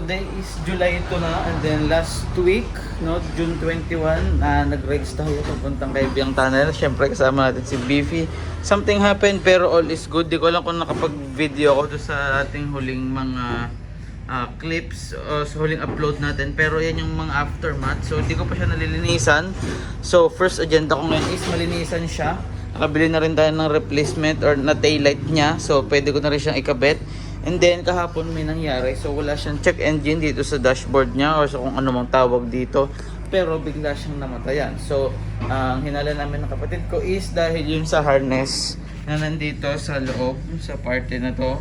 today is July 2 na, and then last week, no, June 21, nag-rides tayo papuntang Kaibiyang Tunnel. Siyempre kasama natin si Beefy. Something happened pero all is good. Di ko alam kung nakapag-video ako sa ating huling mga clips sa huling upload natin, pero yan yung mga aftermath. So hindi ko pa siya nalilinisan. So first agenda ko ngayon is malinisan siya. Nakabili na rin tayo ng replacement or na taillight niya, so pwede ko na rin siyang ikabit. And then kahapon may nangyari, so wala siyang check engine dito sa dashboard niya or sa kung ano mang tawag dito, pero bigla siyang namatayan. So ang hinala namin ng kapatid ko is dahil yun sa harness na nandito sa loob sa parte na to,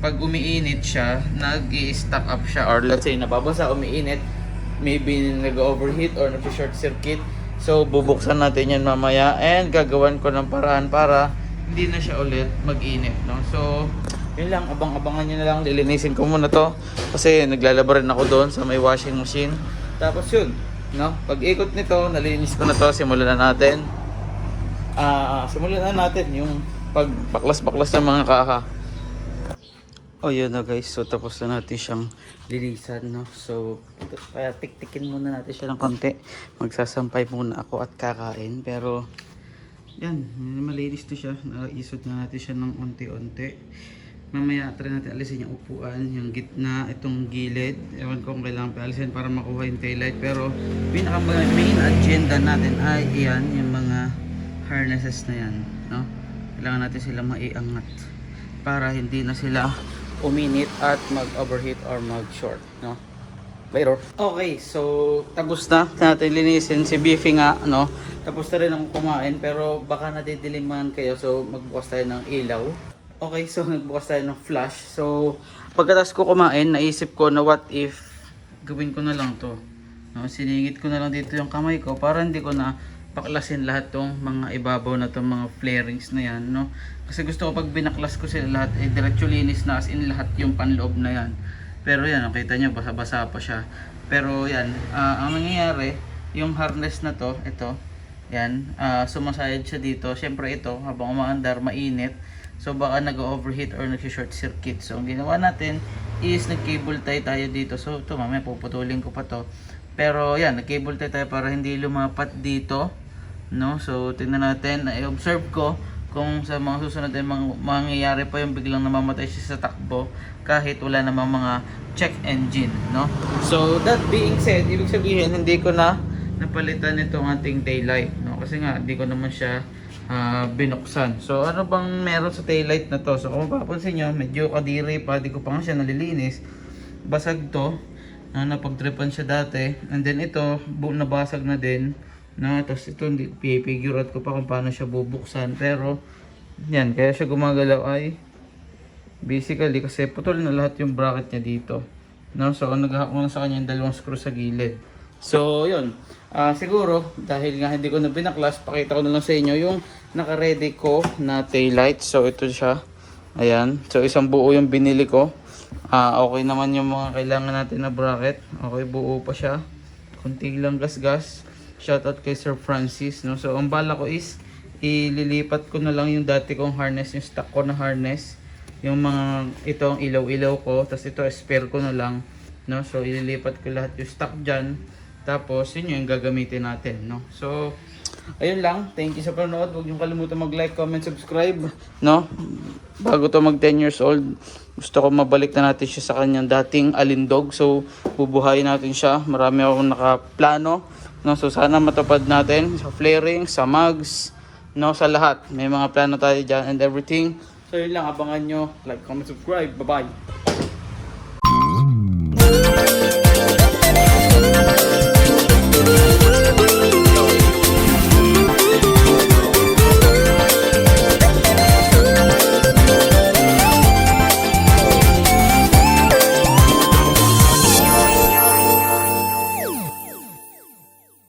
pag umiinit siya, nag-i-stack up siya, or let's say nababasa, umiinit, maybe nag-overheat or nag-short circuit. So bubuksan natin yan mamaya and gagawan ko ng paraan para hindi na siya ulit mag-init, no? So yun lang, abang-abangan nyo na lang. Lilinisin ko muna to kasi naglalaba rin ako doon sa may washing machine. Tapos yun, no? Pag ikot nito, nalinis ko na to. Simulan na natin. Simulan na natin yung pagbaklas-baklas ng mga kaka. Oh yun na guys, so tapos na natin siyang linisan, no? So tik-tikin muna natin siya ng konti. Magsasampay muna ako at kakain. Pero yan, malinis to siya. Naisot na natin siya ng unti-unti. Mamaya try natin alisin yung upuan, yung gitna, itong gilid. Ewan ko kung kailangan pa alisin para makuha yung taillight. Pero pinaka main agenda natin ay iyan, yung mga harnesses na yan, no? Kailangan natin sila maiangat para hindi na sila uminit at mag-overheat or mag-short, no? Pero okay, so tapos na natin linisin si Beefy nga, no? Tapos na rin akong kumain, pero baka nadidiliman kayo, so magbukas tayo ng ilaw. Okay, so nagbukas tayo ng flash. So pagkatapos ko kumain, naisip ko na what if gawin ko na lang to, no? Siningit ko na lang dito yung kamay ko para hindi ko na paklasin lahat tong mga ibabaw na tong mga flarings na yan, no? Kasi gusto ko pag binaklas ko sila lahat, diretso linis na, as in lahat yung panloob na yan. Pero yan, nakita nyo, basa-basa pa siya. Pero yan, ang nangyayari, yung harness na to, ito, yan, sumasayad siya dito. Siyempre ito, habang umaandar, mainit. So baka nag-overheat or nag-short circuit. So ang ginawa natin is nag-cable tie tayo dito. So ito, mamaya puputulin ko pa to. Pero yan, nag-cable tie tayo para hindi lumapat dito, no? So tingnan natin, i-observe ko kung sa mga susunod ay mangyayari pa yung biglang namamatay siya sa takbo kahit wala namang mga check engine, no? So that being said, ibig sabihin hindi ko na napalitan itong ating taillight, no? Kasi nga hindi ko naman siya binuksan. So ano bang meron sa taillight na to? So kung mapapansin nyo, medyo kadiri pa, di ko pa nga siya nalilinis. Basag to, napagtripan siya dati, and then ito nabasag na din, no? Tapos ito figure out ko pa kung paano siya bubuksan, pero yan, kaya siya gumagalaw ay basically kasi putol na lahat yung bracket niya dito, no? So naghahak mo na sa kanya yung dalawang screw sa gilid. So yun, siguro dahil nga hindi ko na binaklas, pakita ko na lang sa inyo yung naka-ready ko na taillight. So ito siya, ayan, so isang buo yung binili ko. Okay naman yung mga kailangan natin na bracket, okay, buo pa siya, kunti lang gas-gas. Shoutout kay Sir Francis, no? So ang bala ko is ililipat ko na lang yung dati kong harness, yung stock ko na harness, yung mga itong ilaw-ilaw ko, tapos ito spare ko na lang, no? So ililipat ko lahat yung stock dyan, tapos yun yung gagamitin natin, no? So ayun lang, thank you sa panonood. Huwag niyong kalimutan mag-like, comment, subscribe, no? Bago to mag 10 years old, gusto ko mabalik na natin siya sa kanyang dating alindog. So bubuhayin natin siya, marami akong nakaplano, no? So sana matupad natin sa flaring, sa mugs, no? Sa lahat, may mga plano tayo dyan and everything. So yun lang, abangan nyo, like, comment, subscribe, bye bye.